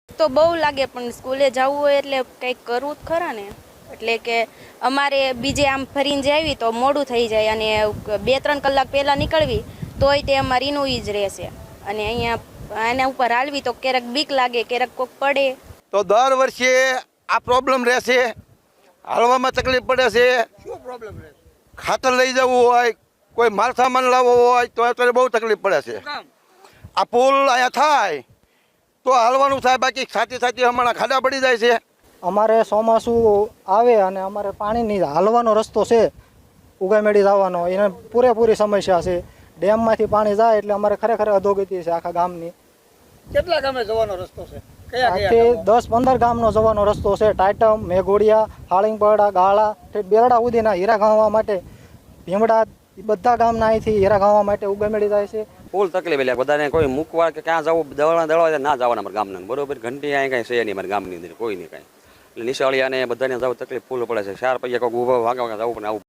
તો બહુ લાગે, પણ સ્કૂલે જવું હોય એટલે કંઈક કરવું જ ખરા ને. એટલે કે અમારે બીજે આમ ફરીને જાવી તો મોડું થઈ જાય, અને 2-3 કલાક પહેલાં નીકળવી તોય તે અમારે એનું જ રહેશે. અને અહીંયા આના ઉપર હાલવી તો ક્યારેક બીક લાગે, ક્યારેક કોક પડે. તો દર વર્ષે આ પ્રોબ્લેમ રહેશે, હાલવામાં તકલીફ પડે છે. શું પ્રોબ્લેમ રહે? ખાતર લઈ જવું હોય, કોઈ માલ સામાન લાવવો હોય તો અત્યારે બહુ તકલીફ પડે છે. આ પુલ અહીંયા થાય તો હાલવાનું થાય, બાકી સાચી હમણાં ખાડા પડી જાય છે. અમારે ચોમાસું આવે અને અમારે પાણીની હાલવાનો રસ્તો છે, ઉગામેડી જવાનો, એને પૂરેપૂરી સમસ્યા છે. ડેમમાંથી પાણી જાય એટલે અમારે ખરેખર અધોગતિ છે આખા ગામની. કેટલા ગામે જવાનો રસ્તો છે? આથી 10-15 ગામનો જવાનો રસ્તો છે. ટાઈટમ, મેઘોડિયા, હાળીંગપડા, ગાળા, બેરડા સુધીના હીરા ગામવા માટે, ભીમડા, બધા ગામના અહીંથી હીરા ગામવા માટે ઉગામેડી જાય છે. ફૂલ તકલીફ એટલે બધાને કોઈ મૂકવા કે ક્યાં જવું, દળવા ના જવાના અમારા ગામના બરોબર. ઘંટી અહીં કાંઈ છે નહીં અમારા ગામની અંદર, કોઈ નહીં કાંઈ. એટલે નિશાળિયાને બધાને જવું તકલીફ ફૂલ પડે છે. 4 પૈયા કોઈ ઊભા વાગવા જવું પણ આવું